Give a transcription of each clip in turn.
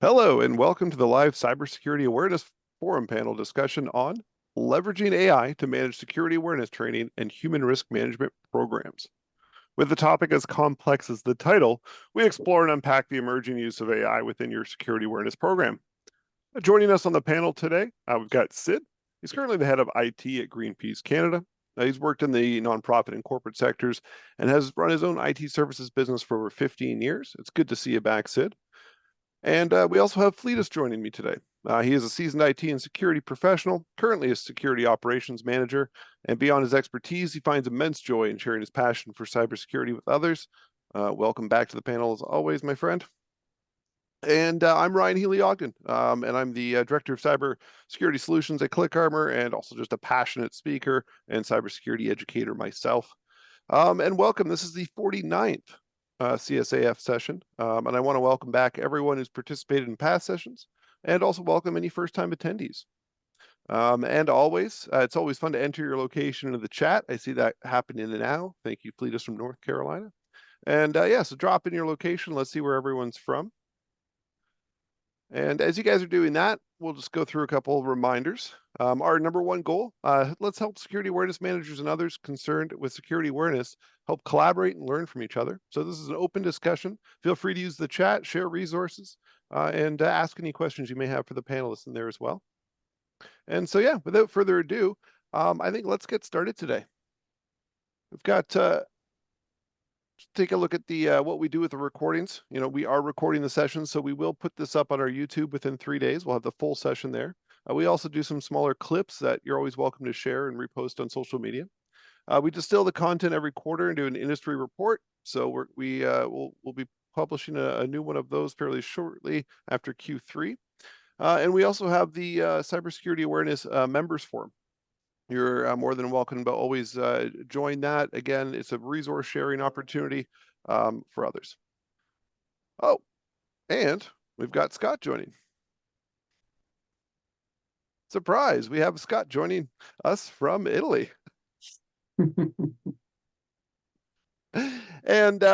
Hello, and welcome to the live Cybersecurity Awareness Forum panel discussion on leveraging AI to manage security awareness training and human risk management programs. With the topic as complex as the title, we explore and unpack the emerging use of AI within your security awareness program. Joining us on the panel today, we've got Sid. He's currently the head of IT at Greenpeace Canada. He's worked in the nonprofit and corporate sectors and has run his own IT services business for over 15 years. It's good to see you back, Sid. And we also have Fletus joining me today. He is a seasoned IT and security professional, currently a security operations manager, and beyond his expertise, he finds immense joy in sharing his passion for cybersecurity with others. Welcome back to the panel as always, my friend. And I'm Ryan Healey-Ogden, and I'm the Director of Cybersecurity Solutions at ClickArmor, and also just a passionate speaker and cybersecurity educator myself. And welcome, this is the 49th CSAF session, and I want to welcome back everyone who's participated in past sessions, and also welcome any first-time attendees. And always, it's always fun to enter your location into the chat. I see that happening now. Thank you, Fletus from North Carolina. And yeah, so drop in your location. Let's see where everyone's from. And as you guys are doing that, we'll just go through a couple of reminders. Our number one goal, let's help security awareness managers and others concerned with security awareness help collaborate and learn from each other. So this is an open discussion. Feel free to use the chat, share resources, and ask any questions you may have for the panelists in there as well. And so yeah, without further ado, I think let's get started today. We've got take a look at the what we do with the recordings. You know, we are recording the session, so we will put this up on our YouTube within 3 days. We'll have the full session there. We also do some smaller clips that you're always welcome to share and repost on social media. We distill the content every quarter into an industry report. So we'll be publishing a new one of those fairly shortly after Q3. And we also have the Cybersecurity Awareness Members Forum. You're more than welcome to always join that. Again, it's a resource sharing opportunity for others. Oh, and we've got Scott joining. Surprise, we have Scott joining us from Italy. And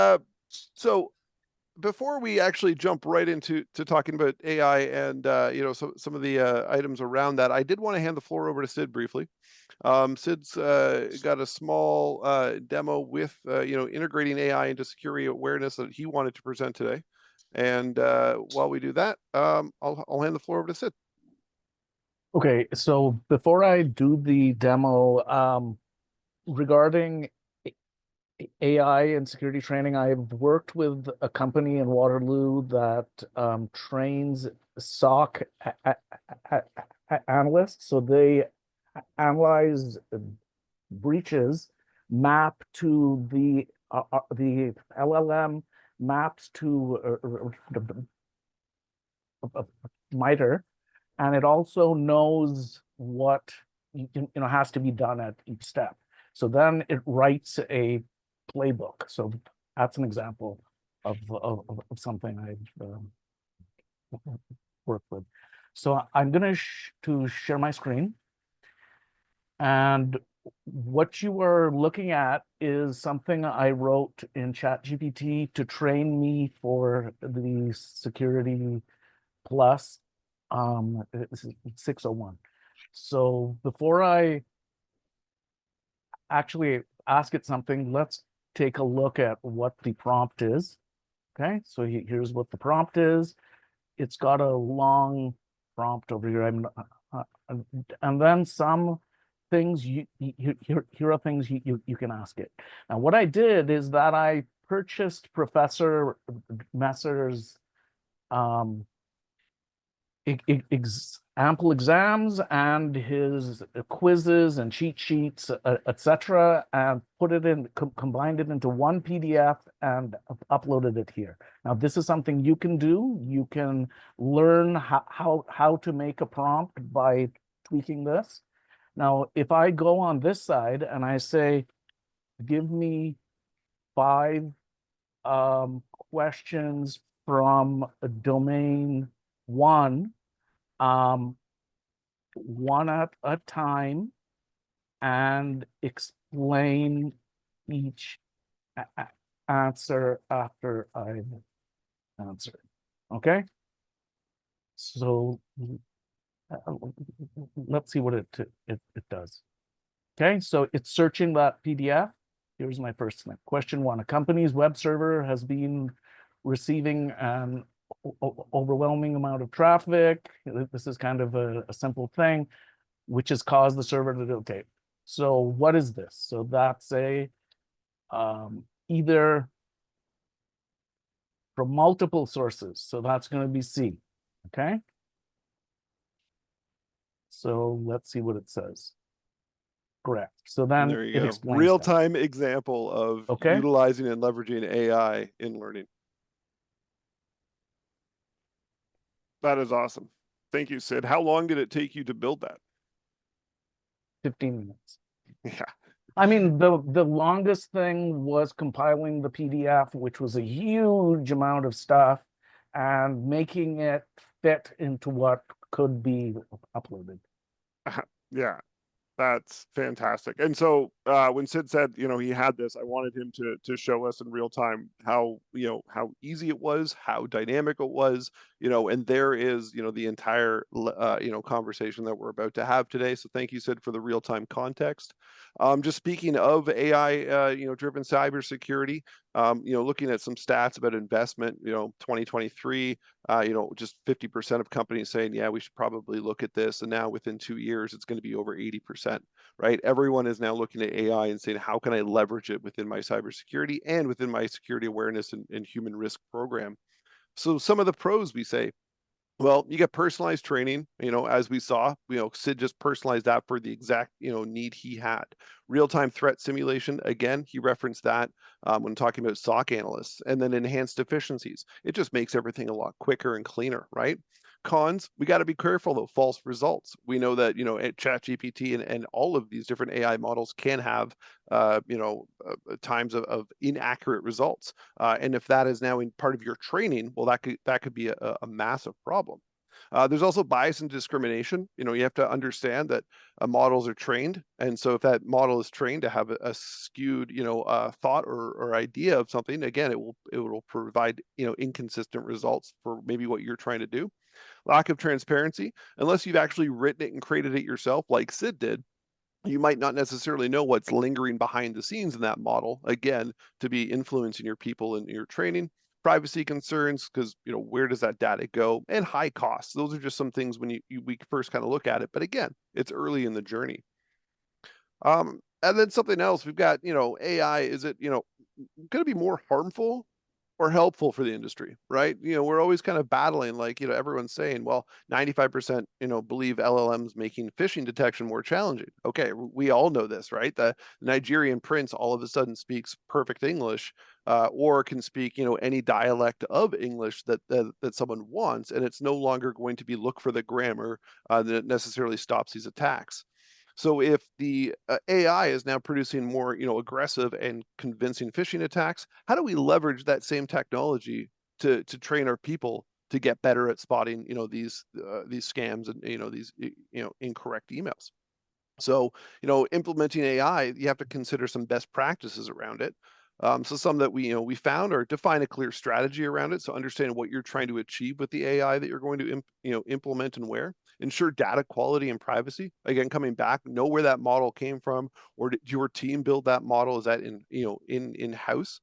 so before we actually jump right into talking about AI and you know, some of the items around that, I did want to hand the floor over to Sid briefly. Sid's got a small demo with you know, integrating AI into security awareness that he wanted to present today. And while we do that, I'll hand the floor over to Sid. Okay, so before I do the demo, regarding AI and security training, I've worked with a company in Waterloo that trains SOC analysts. So they analyze breaches, map to the LLM maps to MITRE, and it also knows what has to be done at each step. So then it writes a playbook. So that's an example of something I've worked with. So I'm going to share my screen. And what you are looking at is something I wrote in ChatGPT to train me for the Security Plus 601. So before I actually ask it something, let's take a look at what the prompt is. Okay, so here's what the prompt is. It's got a long prompt over here. And then some things here are things you can ask it. Now, what I did is that I purchased Professor Messer's ample exams and his quizzes and cheat sheets, etc., and put it in, combined it into one PDF and uploaded it here. Now, this is something you can do. You can learn how to make a prompt by tweaking this. Now, if I go on this side and I say, give me 5 questions from domain 1, one at a time, and explain each answer after I've answered. Okay? So let's see what it does. Okay, so it's searching that PDF. Here's my first thing. Question one, a company's web server has been receiving an overwhelming amount of traffic. This is kind of a simple thing, which has caused the server to do, okay. So what is this? So that's either from multiple sources. So that's going to be C, okay? So let's see what it says. Correct. So And then there you it go. explains that. Real-time example of Okay. utilizing and leveraging AI in learning. That is awesome. Thank you, Sid. How long did it take you to build that? 15 minutes. Yeah. I mean, the longest thing was compiling the PDF, which was a huge amount of stuff, and making it fit into what could be uploaded. Yeah. That's fantastic. And so when Sid said, he had this, I wanted him to show us in real time how, how easy it was, how dynamic it was, and there is, the entire, conversation that we're about to have today. So thank you, Sid, for the real time context. Just speaking of AI, driven cybersecurity, looking at some stats about investment, 2023, just 50% of companies saying, yeah, we should probably look at this. And now within 2 years, it's going to be over 80%, right? Everyone is now looking at AI and saying, how can I leverage it within my cybersecurity and within my security awareness and human risk program? So some of the pros we say, well, you get personalized training, as we saw, Sid just personalized that for the exact, need he had. Real-time threat simulation, again, he referenced that when talking about SOC analysts, and then enhanced efficiencies. It just makes everything a lot quicker and cleaner, right? Cons, we got to be careful though, false results. We know that, at ChatGPT and all of these different AI models can have, times of inaccurate results. And if that is now in part of your training, well, that could be a massive problem. There's also bias and discrimination. You have to understand that models are trained, and so if that model is trained to have a skewed, thought or idea of something, again, it will provide inconsistent results for maybe what you're trying to do. Lack of transparency, unless you've actually written it and created it yourself, like Sid did, you might not necessarily know what's lingering behind the scenes in that model, again, to be influencing your people in your training. Privacy concerns, because where does that data go? And high costs. Those are just some things when we first kind of look at it. But again, it's early in the journey. And then something else, we've got, AI, is it, going to be more harmful or helpful for the industry, right? We're always kind of battling, like, everyone's saying, well, 95%, believe LLMs making phishing detection more challenging. Okay, we all know this, right? The Nigerian prince all of a sudden speaks perfect English, or can speak, any dialect of English that someone wants, and it's no longer going to be look for the grammar that necessarily stops these attacks. So if the AI is now producing more, aggressive and convincing phishing attacks, how do we leverage that same technology to train our people to get better at spotting, these scams and these incorrect emails? So, implementing AI, you have to consider some best practices around it. So some that we found are define a clear strategy around it. So understand what you're trying to achieve with the AI that you're going to implement and where. Ensure data quality and privacy. Again, coming back, know where that model came from, or did your team build that model? Is that in-house?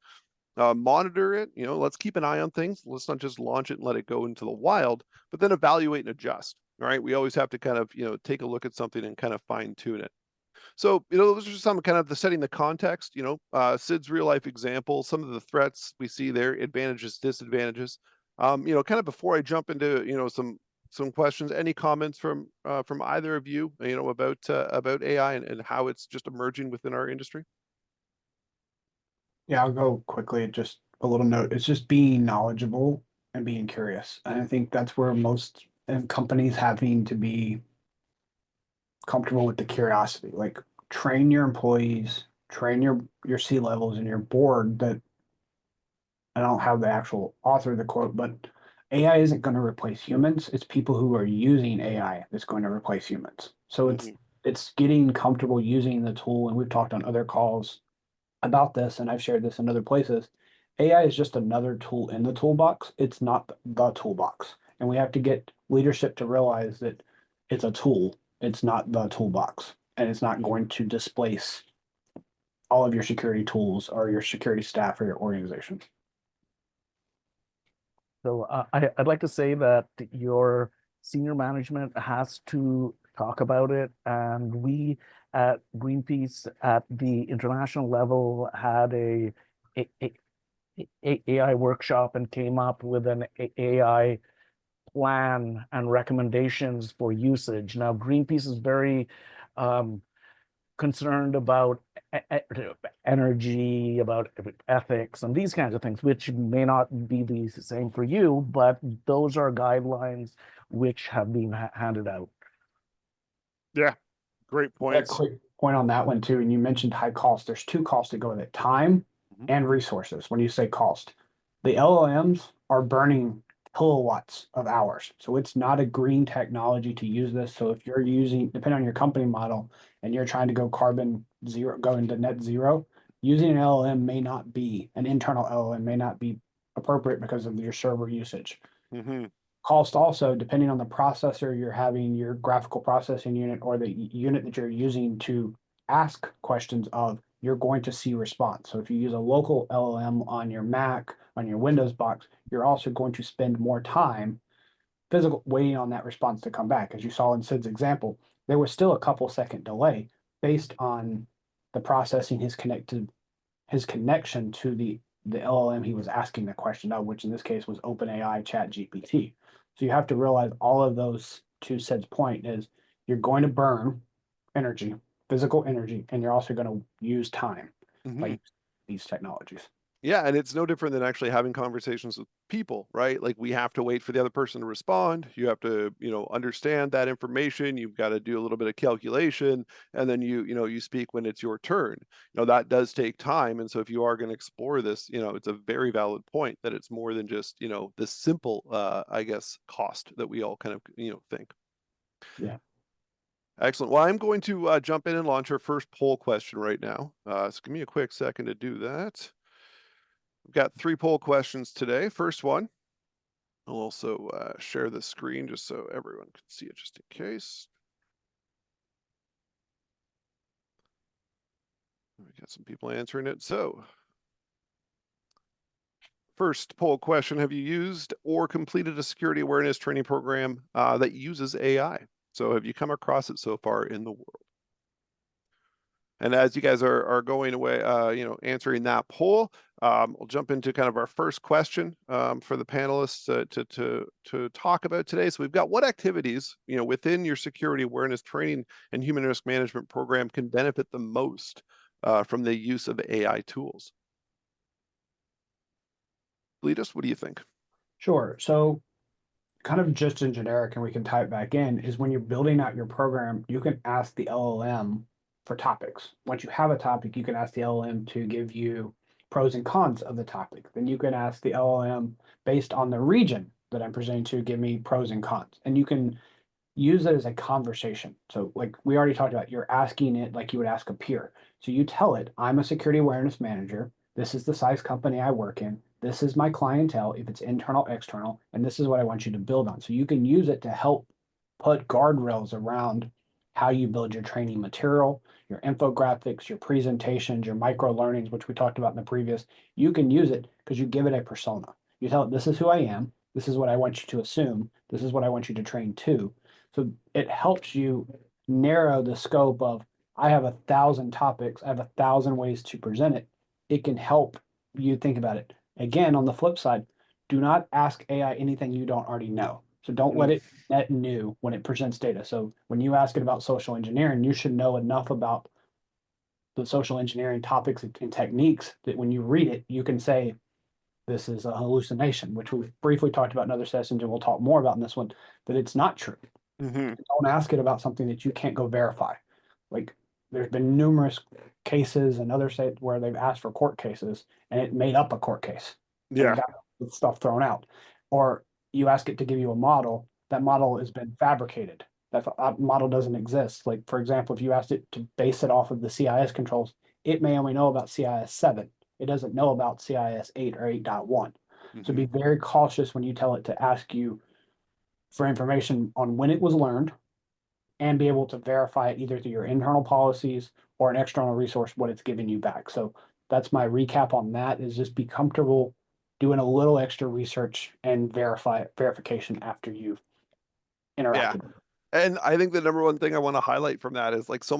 Monitor it. Let's keep an eye on things. Let's not just launch it and let it go into the wild, but then evaluate and adjust. All right. We always have to kind of take a look at something and kind of fine tune it. So, those are some kind of the setting the context, Sid's real life example, some of the threats we see there, advantages, disadvantages. Kind of before I jump into, some questions, any comments from either of you, about AI and how it's just emerging within our industry? Yeah, I'll go quickly. Just a little note. It's just being knowledgeable and being curious. And I think that's where most companies having to be comfortable with the curiosity. Like train your employees, train your C levels and your board that I don't have the actual author of the quote, but AI isn't going to replace humans. It's people who are using AI that's going to replace humans. So it's getting comfortable using the tool. And we've talked on other calls about this, and I've shared this in other places. AI is just another tool in the toolbox. It's not the toolbox. And we have to get leadership to realize that it's a tool. It's not the toolbox, and it's not going to displace all of your security tools or your security staff or your organization. So I'd like to say that your senior management has to talk about it. And we at Greenpeace at the international level had a AI workshop and came up with an AI plan and recommendations for usage. Now, Greenpeace is very concerned about energy, about ethics, and these kinds of things, which may not be the same for you, but those are guidelines which have been handed out. Yeah, great A points. quick point on that one too, and you mentioned high cost. There's two costs that go with it: time and resources. When you say cost, the LLMs are burning kilowatts of hours, so it's not a green technology to use this. So if you're using, depending on your company model, and you're trying to go carbon zero, go into net zero, using an LLM may not be, an internal LLM may not be appropriate because of your server usage. Cost also, depending on the processor you're having, your graphical processing unit, or the unit that you're using to ask questions of, you're going to see response. So if you use a local LLM on your Mac, on your Windows box, you're also going to spend more time physical waiting on that response to come back. As you saw in Sid's example, there was still a couple second delay based on the processing his connection to the LLM he was asking the question of, which in this case was OpenAI ChatGPT. So you have to realize all of those, to Sid's point, is you're going to burn energy, physical energy, and you're also going to use time by these technologies. Yeah, and it's no different than actually having conversations with people, right? Like we have to wait for the other person to respond. You have to, understand that information. You've got to do a little bit of calculation, and then you speak when it's your turn. That does take time. And so if you are going to explore this, it's a very valid point that it's more than just, the simple, I guess, cost that we all kind of, think. Yeah. Excellent. Well, I'm going to jump in and launch our first poll question right now. So give me a quick second to do that. We've got 3 poll questions today. First one, I'll also share the screen just so everyone can see it just in case. We got some people answering it. So first poll question, have you used or completed a security awareness training program that uses AI? So have you come across it so far in the world? And as you guys are going away, answering that poll, we'll jump into kind of our first question for the panelists to talk about today. So we've got, what activities, within your security awareness training and human risk management program can benefit the most from the use of AI tools? Fletus, what do you think? Sure. So kind of just in generic, and we can type back in, is when you're building out your program, you can ask the LLM for topics. Once you have a topic, you can ask the LLM to give you pros and cons of the topic. Then you can ask the LLM based on the region that I'm presenting to, give me pros and cons. And you can use it as a conversation. So like we already talked about, you're asking it like you would ask a peer. So you tell it, I'm a security awareness manager. This is the size company I work in. This is my clientele, if it's internal, external, and this is what I want you to build on. So you can use it to help put guardrails around how you build your training material, your infographics, your presentations, your micro learnings, which we talked about in the previous. You can use it because you give it a persona. You tell it, this is who I am. This is what I want you to assume. This is what I want you to train to. So it helps you narrow the scope of, I have 1,000 topics. I have 1,000 ways to present it. It can help you think about it. Again, on the flip side, do not ask AI anything you don't already know. So don't let it net new when it presents data. So when you ask it about social engineering, you should know enough about the social engineering topics and techniques that when you read it, you can say, this is a hallucination, which we've briefly talked about in other sessions, and we'll talk more about in this one, that it's not true. Don't ask it about something that you can't go verify. Like there's been numerous cases in other states where they've asked for court cases and it made up a court case. Yeah. Got stuff thrown out. Or you ask it to give you a model, that model has been fabricated. That model doesn't exist. Like, for example, if you asked it to base it off of the CIS controls, it may only know about CIS 7. It doesn't know about CIS 8 or 8.1. So be very cautious when you tell it to ask you for information on when it was learned and be able to verify it either through your internal policies or an external resource, what it's giving you back. So that's my recap on that, is just be comfortable doing a little extra research and verification after you've Yeah. interacted. And I think the number one thing I want to highlight from that is like so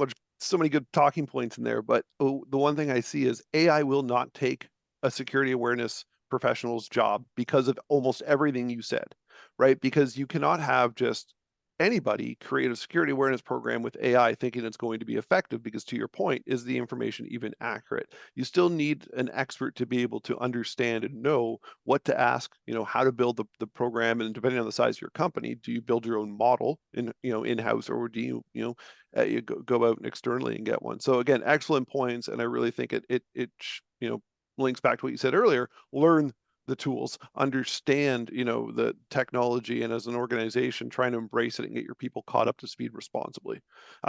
many good talking points in there. But the one thing I see is AI will not take a security awareness professional's job because of almost everything you said, right? Because you cannot have just anybody create a security awareness program with AI thinking it's going to be effective, because to your point, is the information even accurate? You still need an expert to be able to understand and know what to ask, how to build the program. And depending on the size of your company, do you build your own model in-house, or do you go out and externally and get one? So again, excellent points. And I really think it links back to what you said earlier. Learn the tools, understand, the technology, and as an organization, trying to embrace it and get your people caught up to speed responsibly.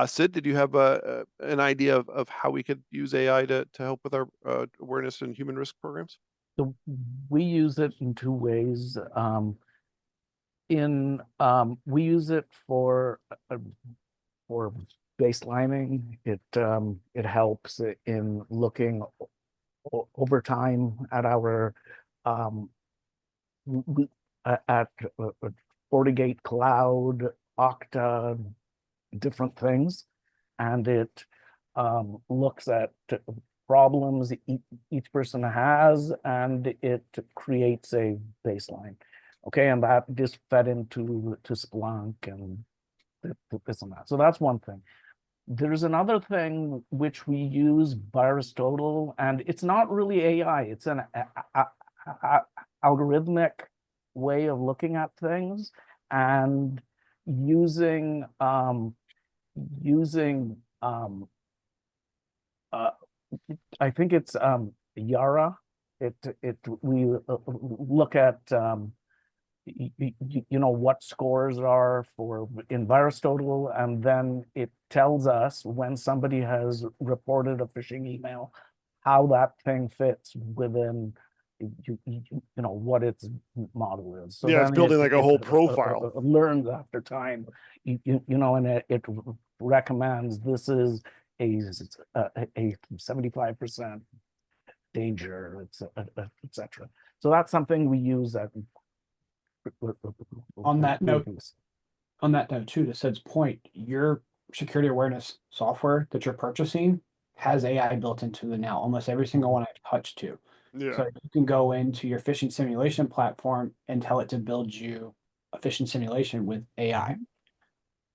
Sid, did you have an idea of how we could use AI to help with our awareness and human risk programs? So we use it in two ways. We use it for baselining. It helps in looking over time at our at FortiGate Cloud, Okta, different things, and it looks at problems each person has, and it creates a baseline. Okay, and that just fed into Splunk and this and that. So that's one thing. There's another thing which we use, VirusTotal, and it's not really AI. It's an algorithmic way of looking at things, and using I think it's Yara. We look at what scores are for in VirusTotal, and then it tells us when somebody has reported a phishing email, how that thing fits within what its model is. So Yeah, it's then building like a whole profile. learns after time, and it recommends this is a 75% danger, etc. So that's something we use at On that note too, to Sid's point, your security awareness software that you're purchasing has AI built into it now. Almost every single one I've touched to. Yeah. So you can go into your phishing simulation platform and tell it to build you a phishing simulation with AI.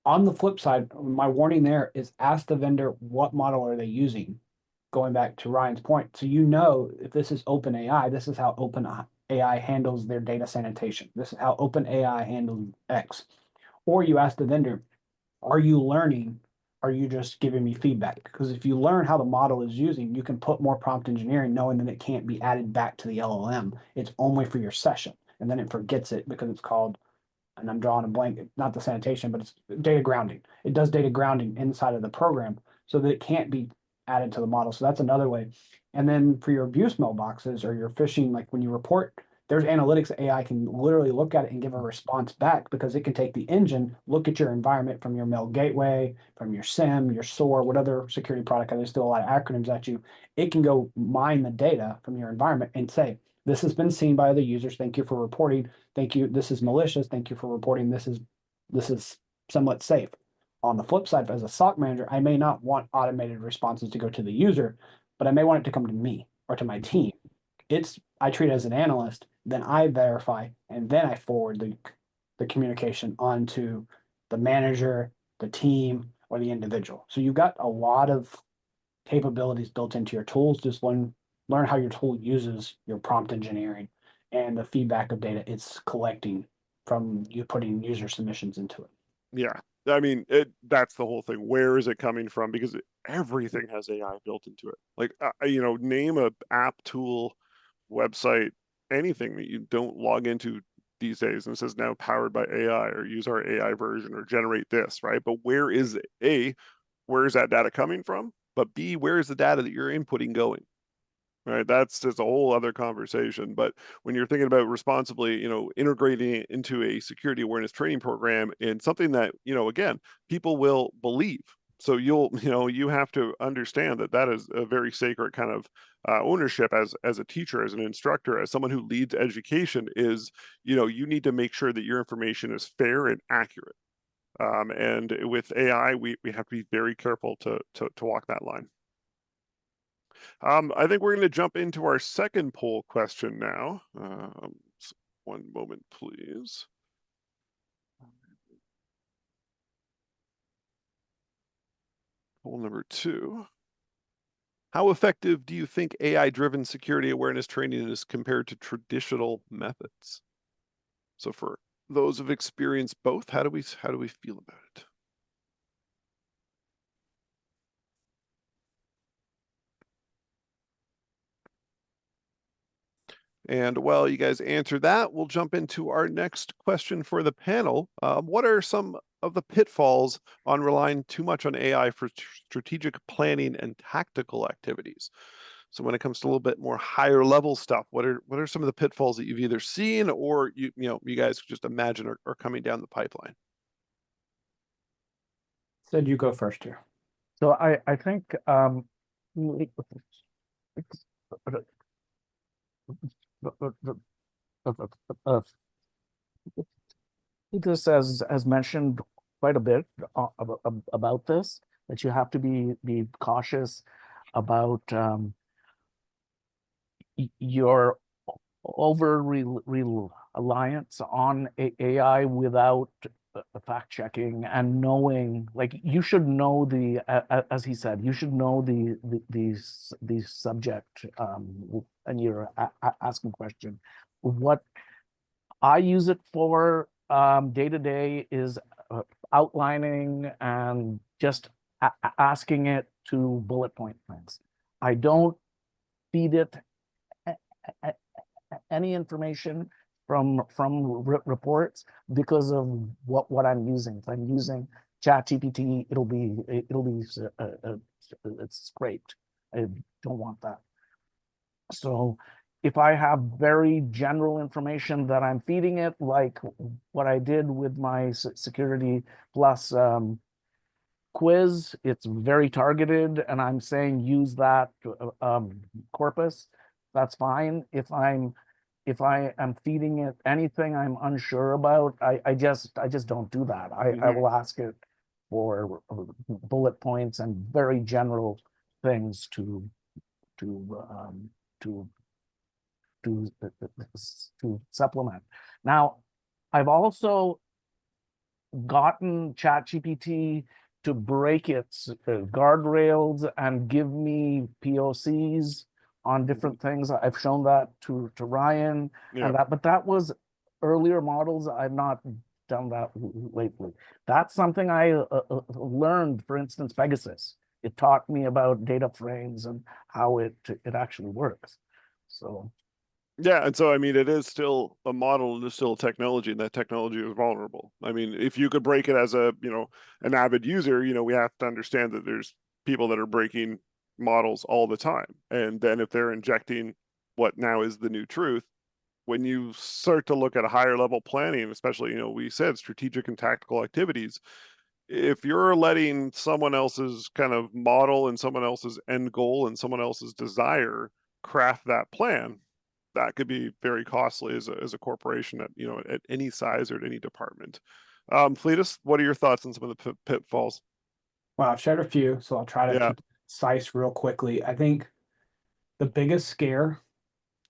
On the flip side, my warning there is ask the vendor what model are they using, going back to Ryan's point. So if this is OpenAI, this is how OpenAI handles their data sanitation. This is how OpenAI handles X. Or you ask the vendor, are you learning? Are you just giving me feedback? Because if you learn how the model is using, you can put more prompt engineering knowing that it can't be added back to the LLM. It's only for your session. And then it forgets it because it's called, and I'm drawing a blank, not the sanitation, but it's data grounding. It does data grounding inside of the program so that it can't be added to the model. So that's another way. And then for your abuse mailboxes or your phishing, like when you report, there's analytics that AI can literally look at it and give a response back, because it can take the engine, look at your environment from your mail gateway, from your SIM, your SOAR, whatever security product. There's still a lot of acronyms at you. It can go mine the data from your environment and say, this has been seen by other users. Thank you for reporting. Thank you. This is malicious. Thank you for reporting. This is somewhat safe. On the flip side, as a SOC manager, I may not want automated responses to go to the user, but I may want it to come to me or to my team. I treat it as an analyst, then I verify, and then I forward the communication onto the manager, the team, or the individual. So you've got a lot of capabilities built into your tools. Just learn how your tool uses your prompt engineering and the feedback of data it's collecting from you putting user submissions into it. Yeah. I mean, that's the whole thing. Where is it coming from? Because everything has AI built into it. Like, name a app, tool, website, anything that you don't log into these days and it says now powered by AI, or use our AI version, or generate this, right? But where is where is that data coming from? But B, where is the data that you're inputting going? right? That's just a whole other conversation. But when you're thinking about responsibly, integrating it into a security awareness training program and something that, again, people will believe. So you have to understand that that is a very sacred kind of ownership as a teacher, as an instructor, as someone who leads education is, you need to make sure that your information is fair and accurate. And with AI, we have to be very careful to walk that line. I think we're going to jump into our second poll question now. One moment, please. Poll number 2. How effective do you think AI-driven security awareness training is compared to traditional methods? So for those who've experienced both, how do we feel about it? And while you guys answer that, we'll jump into our next question for the panel. What are some of the pitfalls on relying too much on AI for strategic planning and tactical activities? So when it comes to a little bit more higher level stuff, what are some of the pitfalls that you've either seen or you guys just imagine are coming down the pipeline? Said you go first here. So I think Fletus has mentioned quite a bit about this, that you have to be cautious about your over reliance on AI without fact checking and knowing, like, you should know as he said, you should know the subject, and you're asking question. What I use it for day to day is outlining and just asking it to bullet point things. I don't feed it any information from reports because of what I'm using. If I'm using ChatGPT, it'll be it's scraped. I don't want that. So if I have very general information that I'm feeding it, like what I did with my Security Plus quiz, it's very targeted, and I'm saying use that corpus, that's fine. If I am feeding it anything I'm unsure about, I just don't do that. I will ask it for bullet points and very general things to supplement. Now, I've also gotten ChatGPT to break its guardrails and give me POCs on different things. I've shown that to Ryan, and but that was earlier models. I've not done that lately. That's something I learned, for instance, Pegasus. It taught me about data frames and how it actually works. So yeah, and so I mean, it is still a model and it's still a technology, and that technology is vulnerable. I mean, if you could break it as a an avid user, we have to understand that there's people that are breaking models all the time, and then if they're injecting what now is the new truth, when you start to look at a higher level planning, especially we said strategic and tactical activities, if you're letting someone else's kind of model and someone else's end goal and someone else's desire craft that plan, that could be very costly as a corporation at at any size or at any department. Fletus, what are your thoughts on some of the pitfalls? Well, I've shared a few, so I'll try to keep it concise real quickly. I think the biggest scare,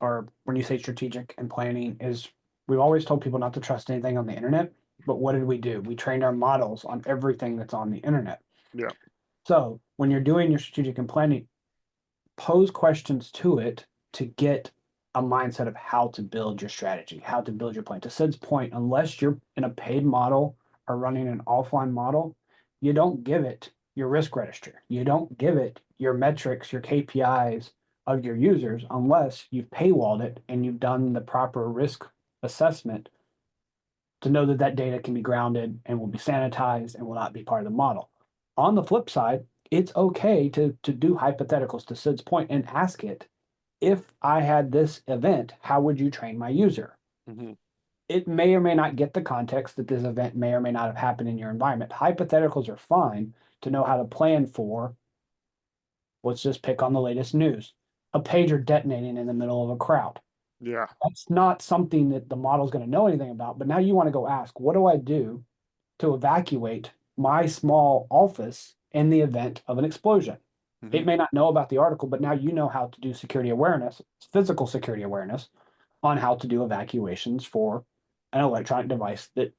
or when you say strategic and planning, is we've always told people not to trust anything on the internet. But what did we do? We trained our models on everything that's on the internet. Yeah. So when you're doing your strategic and planning, pose questions to it to get a mindset of how to build your strategy, how to build your plan. To Sid's point, unless you're in a paid model or running an offline model, you don't give it your risk register. You don't give it your metrics, your KPIs of your users, unless you've paywalled it and you've done the proper risk assessment to know that that data can be grounded and will be sanitized and will not be part of the model. On the flip side, it's okay to do hypotheticals, to Sid's point, and ask it, if I had this event, how would you train my user? Mhm. It may or may not get the context that this event may or may not have happened in your environment. Hypotheticals are fine to know how to plan for. Let's just pick on the latest news. A pager detonating in the middle of a crowd. Yeah. That's not something that the model is going to know anything about. But now you want to go ask, what do I do to evacuate my small office in the event of an explosion? It Mhm. may not know about the article, but now you know how to do security awareness, physical security awareness, on how to do evacuations for an electronic device that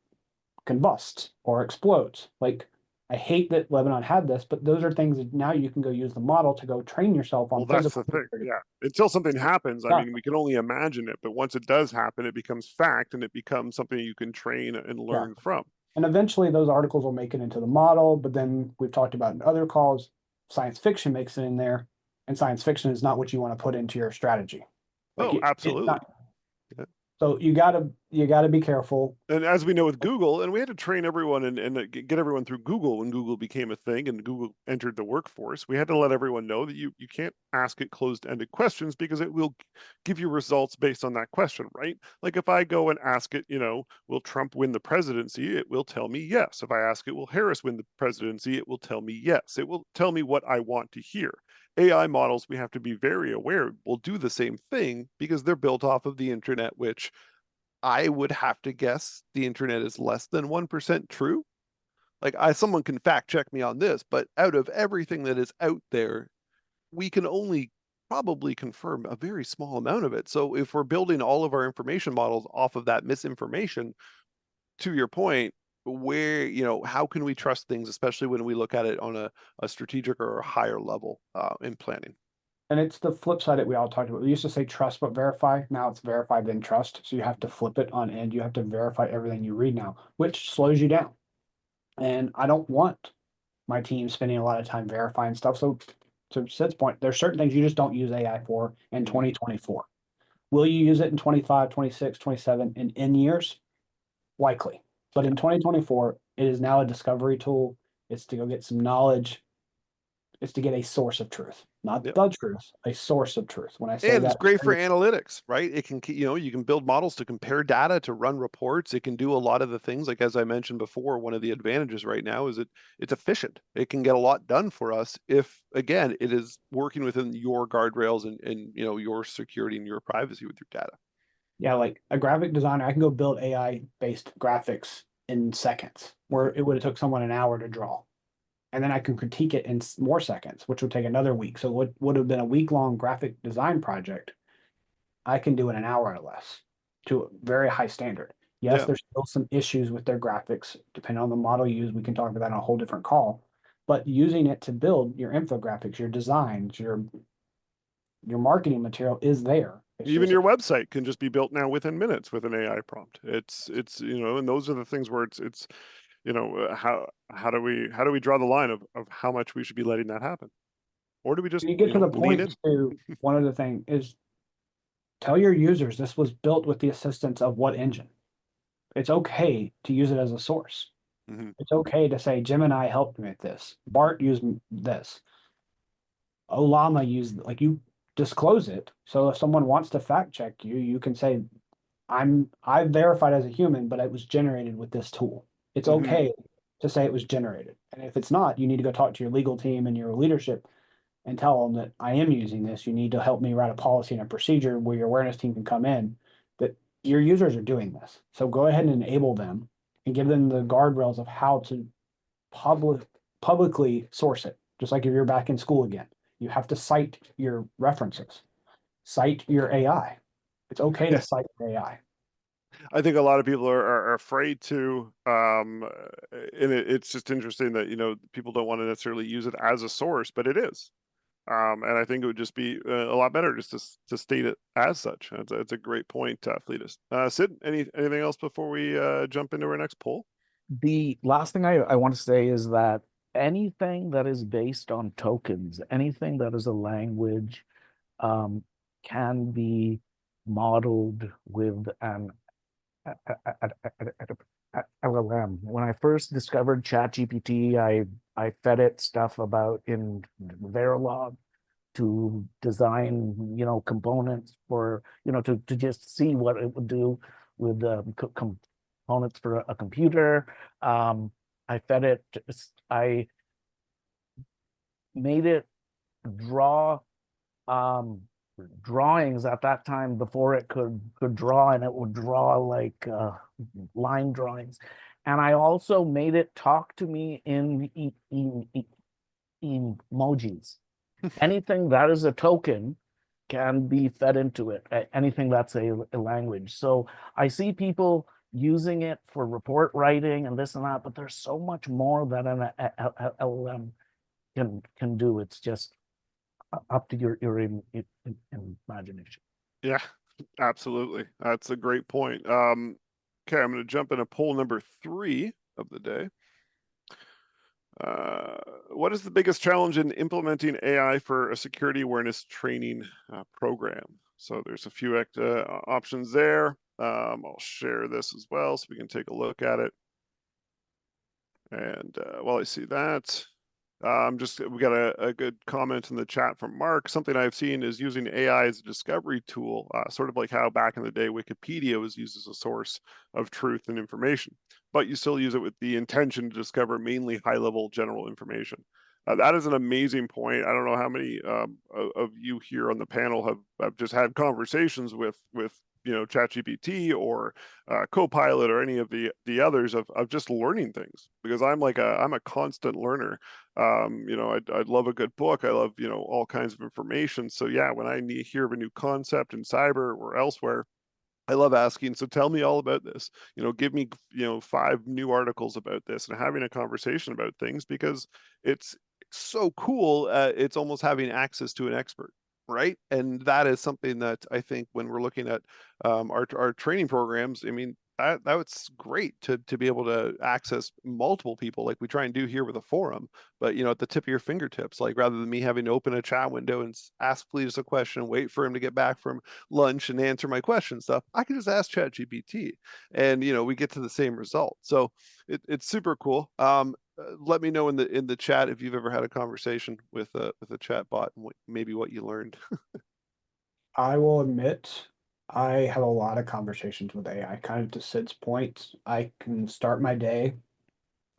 combusts or explodes. Like, I hate that Lebanon had this, but those are things that now you can go use the model to go train yourself Well, on that's physical the thing. security. Yeah. Until something happens, I Yeah. mean, we can only imagine it, but once it does happen, it becomes fact and it becomes something you can train and Yeah. learn from. And eventually those articles will make it into the model, but then we've talked about in other calls, science fiction makes it in there, and science fiction is not what you want to put into your strategy. Like Oh, it's absolutely. not. Yeah. So you gotta be careful. And as we know with Google, and we had to train everyone and get everyone through Google when Google became a thing and Google entered the workforce. We had to let everyone know that you can't ask it closed-ended questions because it will give you results based on that question, right? Like if I go and ask it, will Trump win the presidency? It will tell me yes. If I ask it, will Harris win the presidency? It will tell me yes. It will tell me what I want to hear. AI models, we have to be very aware, will do the same thing because they're built off of the internet, which I would have to guess the internet is less than 1% true. Like someone can fact check me on this, but out of everything that is out there, we can only probably confirm a very small amount of it. So if we're building all of our information models off of that misinformation, to your point, how can we trust things, especially when we look at it on a strategic or a higher level in planning? And it's the flip side that we all talked about. We used to say trust but verify. Now it's verify then trust. So you have to flip it on end. You have to verify everything you read now, which slows you down. And I don't want my team spending a lot of time verifying stuff. So to Sid's point, there's certain things you just don't use AI for in Mhm. 2024. Will you use it in 25, 26, 27, and in years? Likely. But Yeah. in 2024, it is now a discovery tool. It's to go get some knowledge. It's to get a source of truth, not Yep. the truth, a source of truth. When I say And it's that, great for analytics, right? It can, you can build models to compare data, to run reports. It can do a lot of the things, like as I mentioned before, one of the advantages right now is it's efficient. It can get a lot done for us if, again, it is working within your guardrails and your security and your privacy with your data. yeah, like a graphic designer, I can go build AI based graphics in seconds, where Mhm. it would have took someone an hour to draw. And then I can critique it in more seconds, which would take another week. So what would have been a week-long graphic design project, I can do in an hour or less to a very high standard. Yes, Yeah. there's still some issues with their graphics, depending on the model used. We can talk about that on a whole different call. But using it to build your infographics, your designs, your marketing material is there. It's Even just your website can just be built now within minutes with an AI prompt. It's and those are the things where it's how do we draw the line of how much we should be letting that happen, or do we just you get to the lean point in? to one other thing is tell your users this was built with the assistance of what engine. It's okay to use it as a source. Hmm. It's okay to say Gemini helped me with this. Bart used this. Olama used like you disclose it. So if someone wants to fact check you, you can say, I've verified as a human, but it was generated with this tool. It's Hmm. okay to say it was generated. And if it's not, you need to go talk to your legal team and your leadership and tell them that I am using this. You need to help me write a policy and a procedure where your awareness team can come in that your users are doing this. So go ahead and enable them and give them the guardrails of how to public publicly source it. Just like if you're back in school again, you have to cite your references, cite your AI. It's okay to Yeah, cite AI. I think a lot of people are afraid to, and it's just interesting that people don't want to necessarily use it as a source, but it is. And I think it would just be a lot better just to state it as such. That's a great point, Fletus. Sid, anything else before we jump into our next poll? The last thing I want to say is that anything that is based on tokens, anything that is a language, um, can be modeled with an LLM. When I first discovered ChatGPT, I fed it stuff about in Verilog to design, components for, to just see what it would do with components for a computer. I fed it, I made it draw drawings at that time before it could draw, and it would draw like line drawings. And I also made it talk to me in emojis. Anything that is a token can be fed into it, anything that's a language. So I see people using it for report writing and this and that, but there's so much more that an LLM can do. It's just up to your imagination. Yeah, absolutely. That's a great point. Okay, I'm going to jump into poll number 3 of the day. What is the biggest challenge in implementing AI for a security awareness training program? So there's a few options there. I'll share this as well so we can take a look at it. And while I see that, we got a good comment in the chat from Mark. Something I've seen is using AI as a discovery tool, sort of like how back in the day Wikipedia was used as a source of truth and information, but you still use it with the intention to discover mainly high-level general information. That is an amazing point. I don't know how many of you here on the panel have just had conversations with ChatGPT or Copilot or any of the others of just learning things, because I'm a constant learner. I love a good book. I love all kinds of information. So yeah, when I hear of a new concept in cyber or elsewhere, I love asking, so tell me all about this. Give me 5 new articles about this, and having a conversation about things, because it's so cool. It's almost having access to an expert, right? And that is something that I think when we're looking at our training programs, I mean, that's great to be able to access multiple people like we try and do here with a forum, but at the tip of your fingertips, like rather than me having to open a chat window and ask Fletus a question, wait for him to get back from lunch and answer my question stuff, I can just ask ChatGPT and we get to the same result. So it's super cool. Let me know in the chat if you've ever had a conversation with a chat bot and maybe what you learned. I will admit, I have a lot of conversations with AI. Kind of to Sid's point, I can start my day.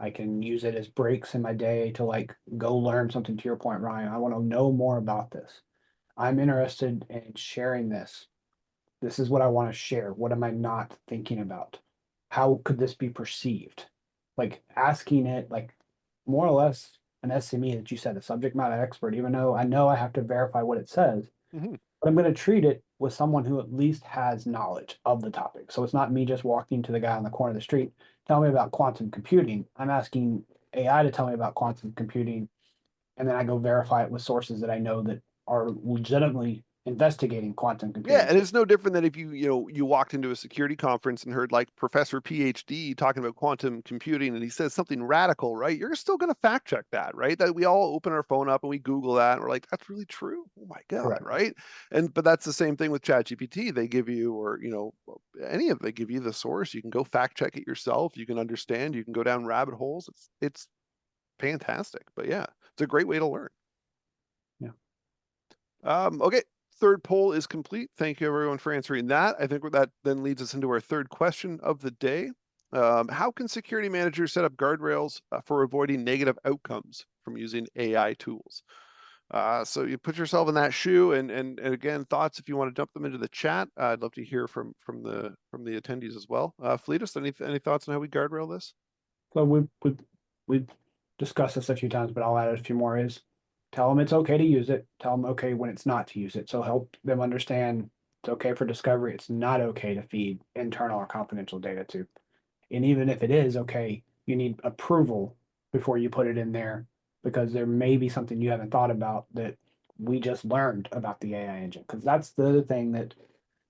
I can use it as breaks in my day to like go learn something. To your point, Ryan, I want to know more about this. I'm interested in sharing this. This is what I want to share. What am I not thinking about? How could this be perceived? Like asking it, like more or less an SME that you said, a subject matter expert, even though I know I have to verify what it says, Mhm. but I'm going to treat it with someone who at least has knowledge of the topic. So it's not me just walking to the guy on the corner of the street, tell me about quantum computing. I'm asking AI to tell me about quantum computing, and then I go verify it with sources that I know that are legitimately investigating quantum Yeah, computing. and it's no different than if you walked into a security conference and heard like Professor PhD talking about quantum computing and he says something radical, right? You're still going to fact check that, right? That we all open our phone up and we Google that and we're like, that's really true. Oh my God, Correct. right? But that's the same thing with ChatGPT. They give you, or they give you the source. You can go fact check it yourself. You can understand. You can go down rabbit holes. It's fantastic. But yeah, it's a great way to learn. Yeah. Okay. Third poll is complete. Thank you everyone for answering that. I think that then leads us into our third question of the day. How can security managers set up guardrails for avoiding negative outcomes from using AI tools? So you put yourself in that shoe, and again, thoughts if you want to dump them into the chat. I'd love to hear from the attendees as well. Fletus, any thoughts on how we guardrail this? So we've discussed this a few times, but I'll add a few more. Is tell them it's okay to use it. Tell them okay when it's not to use it. So help them understand it's okay for discovery. It's not okay to feed internal or confidential data to. And even if it is okay, you need approval before you put it in there, because there may be something you haven't thought about that we just learned about the AI engine. Because that's the other thing, that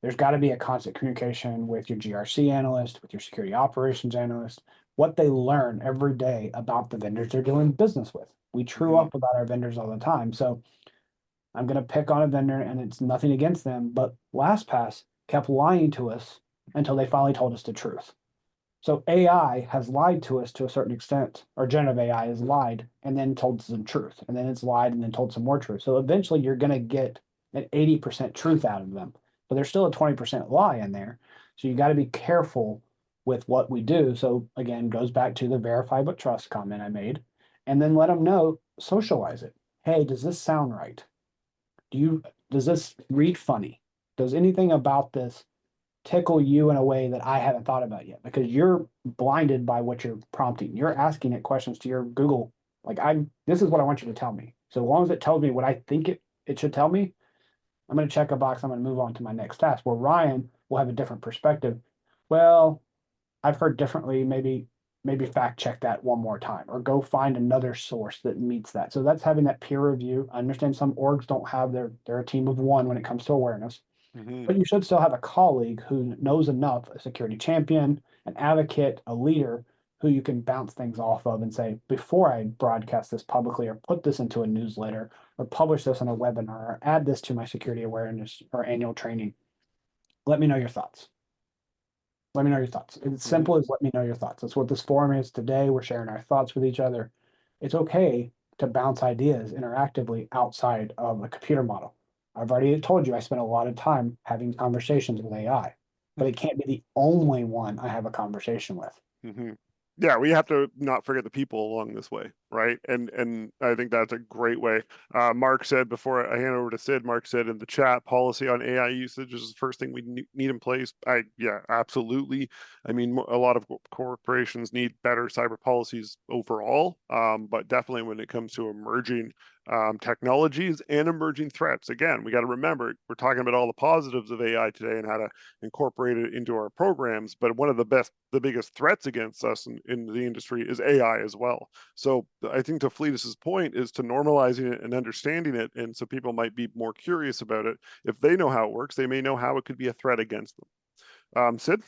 there's got to be a constant communication with your GRC analyst, with your security operations analyst, what they learn every day about the vendors they're doing business with. We true up about our vendors all the time. So I'm going to pick on a vendor, and it's nothing against them, but LastPass kept lying to us until they finally told us the truth. So AI has lied to us to a certain extent, or generative AI has lied and then told some truth, and then it's lied and then told some more truth. So eventually you're going to get an 80% truth out of them, but there's still a 20% lie in there. So you got to be careful with what we do. So again, goes back to the verify but trust comment I made, and then let them know, socialize it. Hey, does this sound right? Does this read funny? Does anything about this tickle you in a way that I haven't thought about yet? Because you're blinded by what you're prompting. You're asking it questions to your Google. Like, this is what I want you to tell me. So as long as it tells me what I think it should tell me, I'm going to check a box. I'm going to move on to my next task. Where Ryan will have a different perspective. Well, I've heard differently. Maybe fact check that one more time, or go find another source that meets that. So that's having that peer review. I understand some orgs don't have they're a team of one when it comes to awareness. But you should still have a colleague who knows enough, a security champion, an advocate, a leader who you can bounce things off of and say, before I broadcast this publicly or put this into a newsletter or publish this in a webinar or add this to my security awareness or annual training, let me know your thoughts. Let me know your thoughts. It's simple as let me know your thoughts. That's what this forum is today. We're sharing our thoughts with each other. It's okay to bounce ideas interactively outside of a computer model. I've already told you I spent a lot of time having conversations with AI, but it can't be the only one I have a conversation with. Mm-hmm. Yeah, we have to not forget the people along this way, right? And I think that's a great way. Mark said, before I hand over to Sid, Mark said in the chat, policy on AI usage is the first thing we need in place. Yeah, absolutely. I mean, a lot of corporations need better cyber policies overall, but definitely when it comes to emerging technologies and emerging threats. Again, we got to remember, we're talking about all the positives of AI today and how to incorporate it into our programs, but one of the biggest threats against us in the industry is AI as well. So I think to Fletus's point is to normalizing it and understanding it, and so people might be more curious about it. If they know how it works, they may know how it could be a threat against them. Sid?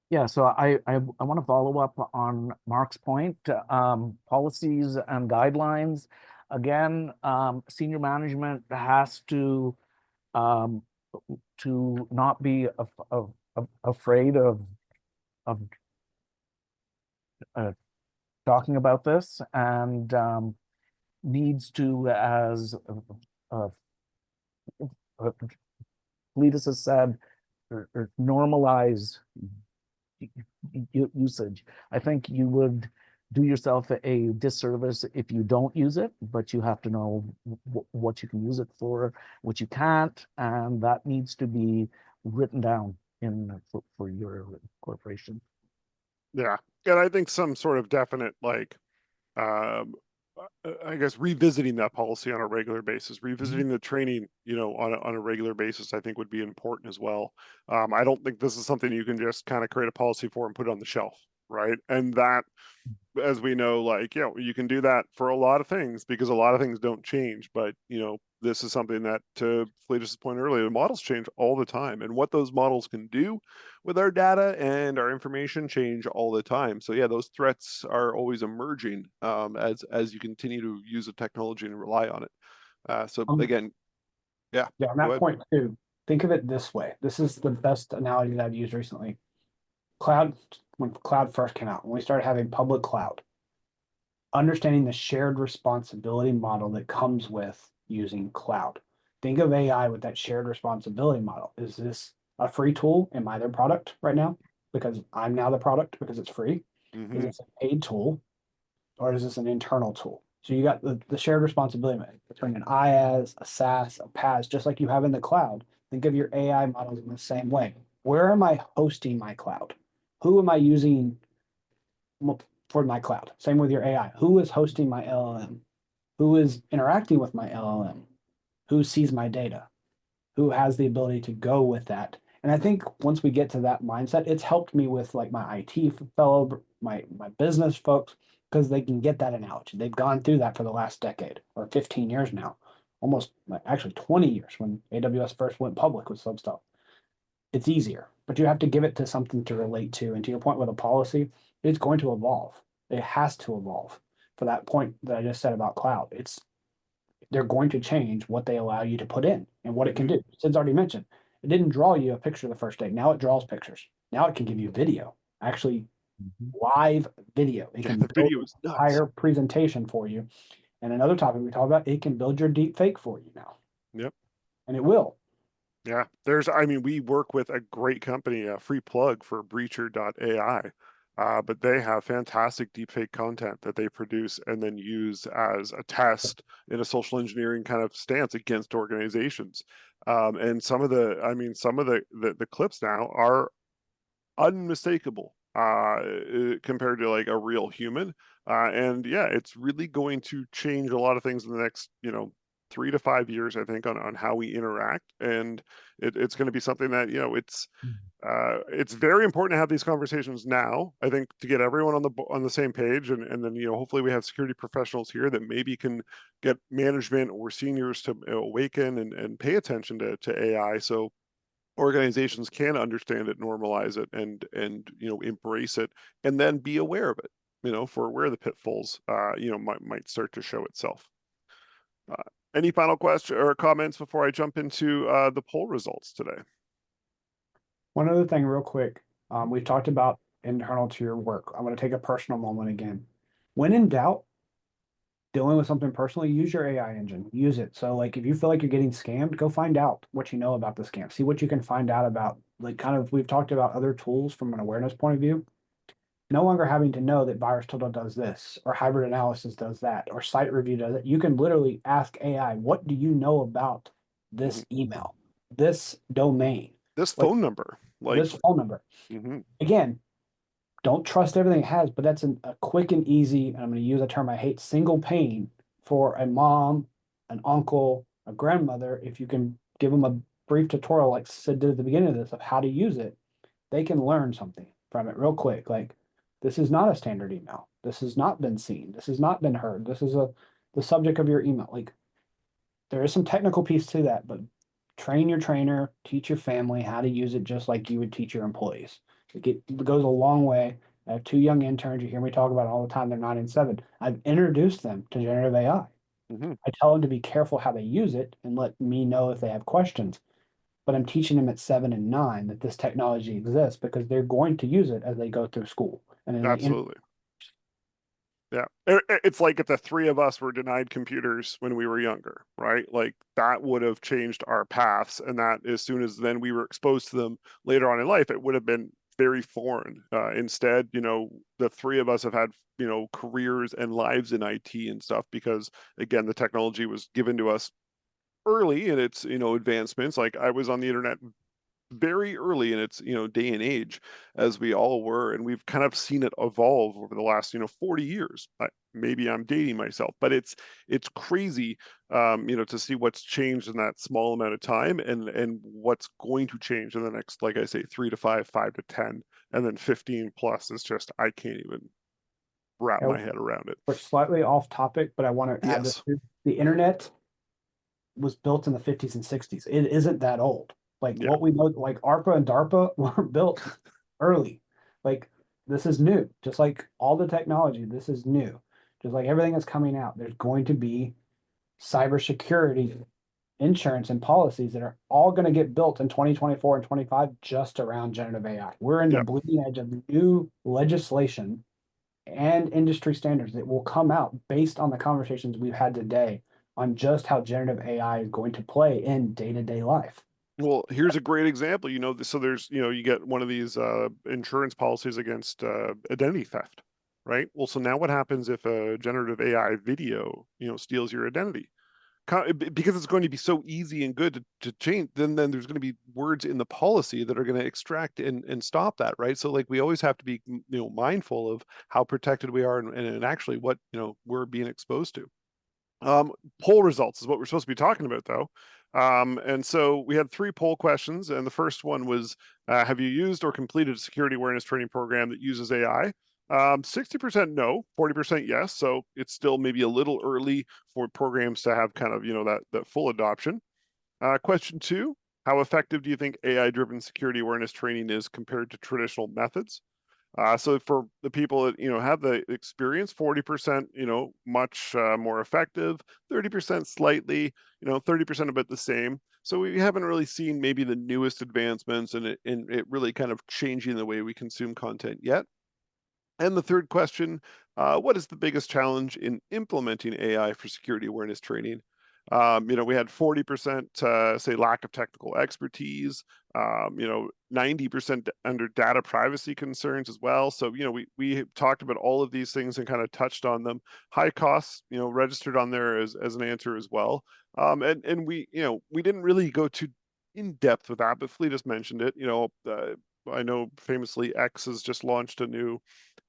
Yeah, so I want to follow up on Mark's point. Policies and guidelines. Again, senior management has um, to not be afraid of talking about this, and needs to, as Fletus has said, normalize usage. I think you would do yourself a disservice if you don't use it, but you have to know what you can use it for, what you can't, and that needs to be written down for your corporation. Yeah, and I think some sort of definite, like, I guess revisiting that policy on a regular basis, revisiting the training, on a regular basis, I think would be important as well. I don't think this is something you can just kind of create a policy for and put it on the shelf, right? And that, as we know, like, you can do that for a lot of things because a lot of things don't change. But, this is something that, to Fletus's point earlier, the models change all the time. And what those models can do with our data and our information change all the time. So yeah, those threats are always emerging as you continue to use the technology and rely on it. So again, yeah. On that point too, think of it this way. This is the best analogy that I've used recently. When cloud first came out, when we started having public cloud, understanding the shared responsibility model that comes with using cloud. Think of AI with that shared responsibility model. Is this a free tool? Am I their product right now? Because I'm now the product because it's free. Mm-hmm. Is this a paid tool, or is this an internal tool? So you got the shared responsibility between an IaaS, a SaaS, a PaaS, just like you have in the cloud. Think of your AI models in the same way. Where am I hosting my cloud? Who am I using for my cloud? Same with your AI. Who is hosting my LLM? Who is interacting with my LLM? Who sees my data? Who has the ability to go with that? And I think once we get to that mindset, it's helped me with like my IT fellow, my business folks, because they can get that analogy. They've gone through that for the last decade or 15 years now, almost actually 20 years when AWS first went public with some stuff. It's easier, but you have to give it to something to relate to. And to your point with a policy, it's going to evolve. It has to evolve. For that point that I just said about cloud, they're going to change what they allow you to put in and what it can do. Sid's already mentioned, it didn't draw you a picture the first day. Now it draws pictures. Now it can give you video. Actually Live video. It Yeah, can the build video an is nuts. entire presentation for you. And another topic we talk about, it can build your deep fake for you now. Yep. And it will. Yeah, I mean, we work with a great company, a free plug for breacher.ai, but they have fantastic deepfake content that they produce and then use as a test in a social engineering kind of stance against organizations. And some of the clips now are unmistakable compared to like a real human. And yeah, it's really going to change a lot of things in the next, 3 to 5 years, I think, on how we interact. And it's going to be something that, it's very important to have these conversations now, I think, to get everyone on the same page. And then, hopefully we have security professionals here that maybe can get management or seniors to awaken and pay attention to AI. So organizations can understand it, normalize it, and embrace it, and then be aware of it. For where the pitfalls might start to show itself. Uh, any final question or comments before I jump into the poll results today? One other thing, real quick. We've talked about internal to your work. I'm going to take a personal moment again. When in doubt, dealing with something personally, use your AI engine. Use it. So, like, if you feel like you're getting scammed, go find out what you know about the scam. See what you can find out about. Like, kind of, we've talked about other tools from an awareness point of view. No longer having to know that virus total does this, or hybrid analysis does that, or site review does it. You can literally ask AI, what do you know about this email, this domain, This like phone number, like, this phone number? mhm. Again, don't trust everything it has, but that's a quick and easy, and I'm going to use a term I hate, single pane for a mom, an uncle, a grandmother. If you can give them a brief tutorial, like Sid did at the beginning of this, of how to use it, they can learn something from it real quick. Like, this is not a standard email. This has not been seen. This has not been heard. This is the subject of your email. Like, there is some technical piece to that, but train your trainer, teach your family how to use it just like you would teach your employees. It goes a long way. I have two young interns. You hear me talk about it all the time. They're 9 and 7. I've introduced them to generative AI. Mm-hmm. I tell them to be careful how they use it and let me know if they have questions. But I'm teaching them at 7 and 9 that this technology exists because they're going to use it as they go through school. And then Absolutely. Yeah. It's like if the three of us were denied computers when we were younger, right? Like that would have changed our paths. And that as soon as then we were exposed to them later on in life, it would have been very foreign. Instead, the three of us have had, careers and lives in IT and stuff because, again, the technology was given to us early in its, advancements. Like I was on the internet very early in its day and age, as we all were, and we've kind of seen it evolve over the last 40 years. Maybe I'm dating myself, but it's crazy to see what's changed in that small amount of time, and what's going to change in the next, like I say, 3 to 5, 5 to 10, and then 15 plus is just, I can't even wrap my head around it. we're slightly off topic, but I want to add this. Yes. The internet was built in the 50s and 60s. It isn't that old. Like Yeah. what we know, like ARPA and DARPA were built early. Like this is new. Just like all the technology, this is new. Just like everything that's coming out, there's going to be cybersecurity insurance and policies that are all going to get built in 2024 and 25 just around generative AI. We're in the Yep. bleeding edge of new legislation and industry standards that will come out based on the conversations we've had today on just how generative AI is going to play in day-to-day life. Well, here's a great example. So there's, you get one of these insurance policies against identity theft, right? Well, so now what happens if a generative AI video, steals your identity? Because it's going to be so easy and good to change, then there's going to be words in the policy that are going to extract and stop that, right? So like we always have to be, mindful of how protected we are and actually what, we're being exposed to. Poll results is what we're supposed to be talking about, though. And so we had 3 poll questions, and the first one was, have you used or completed a security awareness training program that uses AI? 60% no, 40% yes. So it's still maybe a little early for programs to have kind of, that full adoption. Question 2, how effective do you think AI-driven security awareness training is compared to traditional methods? So for the people that have the experience, 40% much more effective, 30% slightly, 30% about the same. So we haven't really seen maybe the newest advancements and it really kind of changing the way we consume content yet. And the third question, what is the biggest challenge in implementing AI for security awareness training? We had 40% say lack of technical expertise, 90% under data privacy concerns as well. So, we talked about all of these things and kind of touched on them. High costs, registered on there as an answer as well. And we didn't really go too in depth with that, but Fletus mentioned it. I know famously X has just launched a new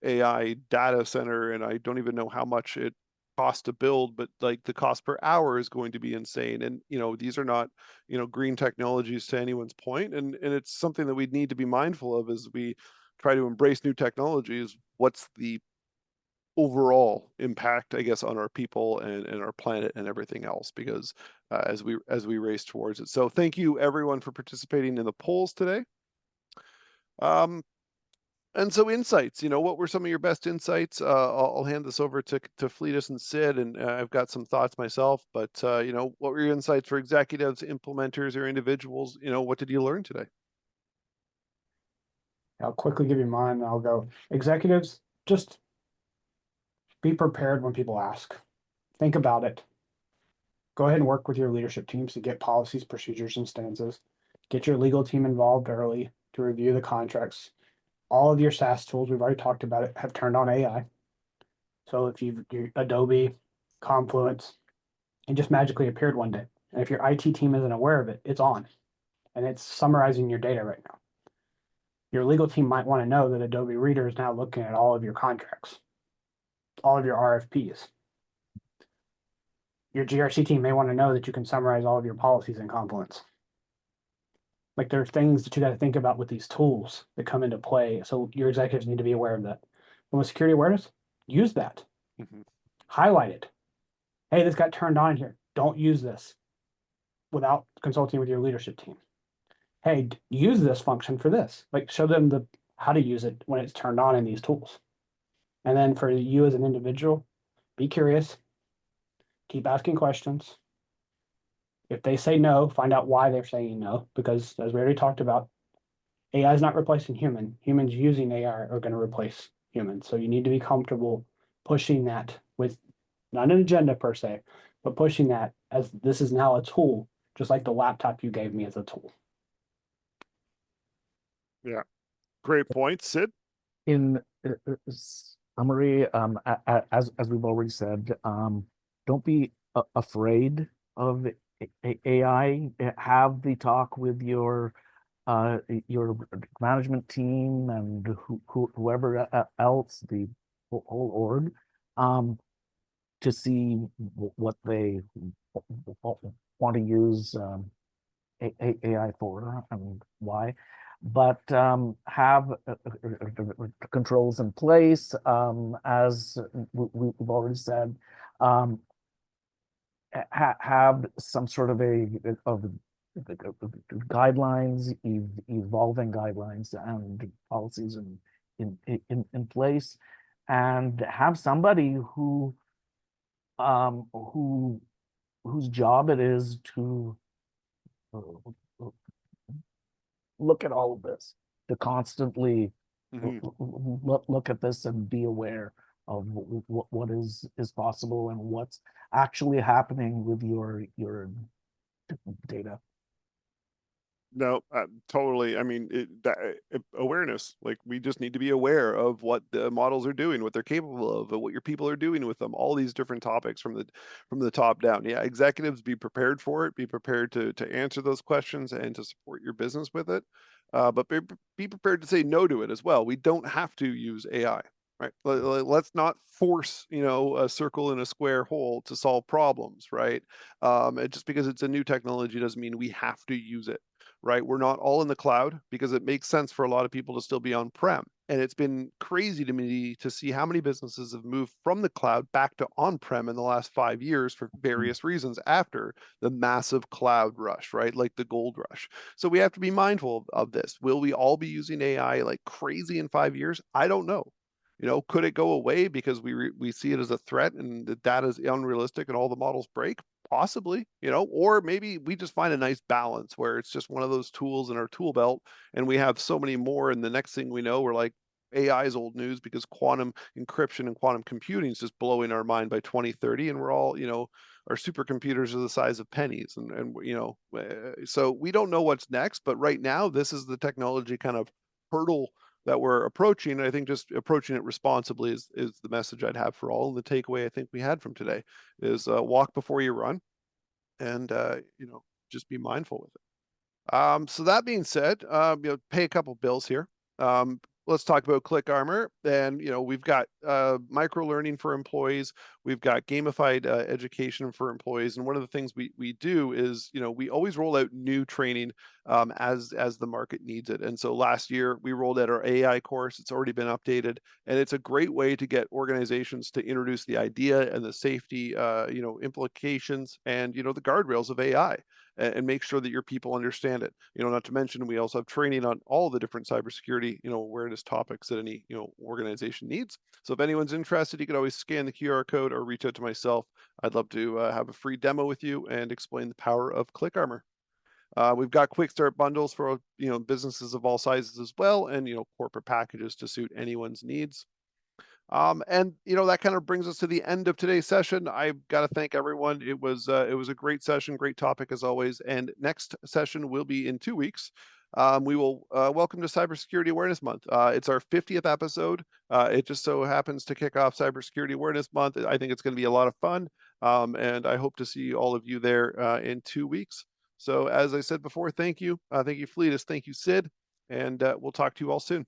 AI data center, and I don't even know how much it costs to build, but like the cost per hour is going to be insane. And these are not green technologies to anyone's point, and it's something that we need to be mindful of as we try to embrace new technologies. What's the overall impact, I guess, on our people and our planet and everything else? Because as we race towards it. So thank you everyone for participating in the polls today. And so insights, what were some of your best insights? I'll hand this over to Fletus and Sid, and I've got some thoughts myself. But what were your insights for executives, implementers, or individuals? What did you learn today? I'll quickly give you mine. I'll go executives, just be prepared when people ask. Think about it. Go ahead and work with your leadership teams to get policies, procedures, and stances. Get your legal team involved early to review the contracts. All of your SaaS tools, we've already talked about it, have turned on AI. So if you've Adobe, Confluence, it just magically appeared one day. And if your IT team isn't aware of it, it's on. And it's summarizing your data right now. Your legal team might want to know that Adobe Reader is now looking at all of your contracts, all of your RFPs. Your GRC team may want to know that you can summarize all of your policies in Confluence. Like there are things that you got to think about with these tools that come into play. So your executives need to be aware of that. And with security awareness, use that. Mm-hmm. Highlight it. Hey, this got turned on here. Don't use this without consulting with your leadership team. Hey, use this function for this. Like show them how to use it when it's turned on in these tools. And then for you as an individual, be curious. Keep asking questions. If they say no, find out why they're saying no, because as we already talked about, AI is not replacing humans using AI are going to replace humans. So you need to be comfortable pushing that with not an agenda per se, but pushing that as this is now a tool, just like the laptop you gave me as a tool. Yeah, great point, Sid. In summary, as we've already said, don't be afraid of AI. Have the talk with your management team and whoever else, the whole org, to see what they want to use AI for and why. But have controls in place, as we've already said. Have some sort of guidelines, evolving guidelines and policies in place, and have somebody whose job it is to look at all of this, to constantly look at this and be aware of what is possible and what's actually happening with your data. No, totally. I mean, awareness, like we just need to be aware of what the models are doing, what they're capable of, and what your people are doing with them. All these different topics from the top down. Yeah, executives, be prepared for it. Be prepared to answer those questions and to support your business with it. But be prepared to say no to it as well. We don't have to use AI. Right. Let's not force, a circle in a square hole to solve problems, right? Just because it's a new technology doesn't mean we have to use it, right? We're not all in the cloud because it makes sense for a lot of people to still be on-prem. And it's been crazy to me to see how many businesses have moved from the cloud back to on-prem in the last 5 years for various reasons after the massive cloud rush, right? Like the gold rush. So we have to be mindful of this. Will we all be using AI like crazy in 5 years? I don't know. Could it go away because we see it as a threat and the data is unrealistic and all the models break? Possibly, or maybe we just find a nice balance where it's just one of those tools in our tool belt and we have so many more. And the next thing we know, we're like, AI is old news because quantum encryption and quantum computing is just blowing our mind by 2030, and we're all, our supercomputers are the size of pennies, so we don't know what's next, but right now this is the technology kind of hurdle that we're approaching. And I think just approaching it responsibly is the message I'd have for all. And the takeaway I think we had from today is walk before you run, and just be mindful with it. So that being said, pay a couple bills here. Let's talk about ClickArmor. And we've got micro learning for employees. We've got gamified education for employees. And one of the things we do is we always roll out new training as the market needs it. And so last year we rolled out our AI course. It's already been updated, and it's a great way to get organizations to introduce the idea and the safety implications and the guardrails of AI, and make sure that your people understand it. Not to mention we also have training on all the different cybersecurity awareness topics that any organization needs. So if anyone's interested, you can always scan the QR code or reach out to myself. I'd love to have a free demo with you and explain the power of ClickArmor. We've got quick start bundles for businesses of all sizes as well, and corporate packages to suit anyone's needs. And that kind of brings us to the end of today's session. I've got to thank everyone. It was a great session, great topic as always. And next session will be in 2 weeks. We will welcome to Cybersecurity Awareness Month. It's our 50th episode. It just so happens to kick off Cybersecurity Awareness Month. I think it's going to be a lot of fun. And I hope to see all of you there in 2 weeks. So as I said before, thank you. Thank you, Fletus. Thank you, Sid. And we'll talk to you all soon.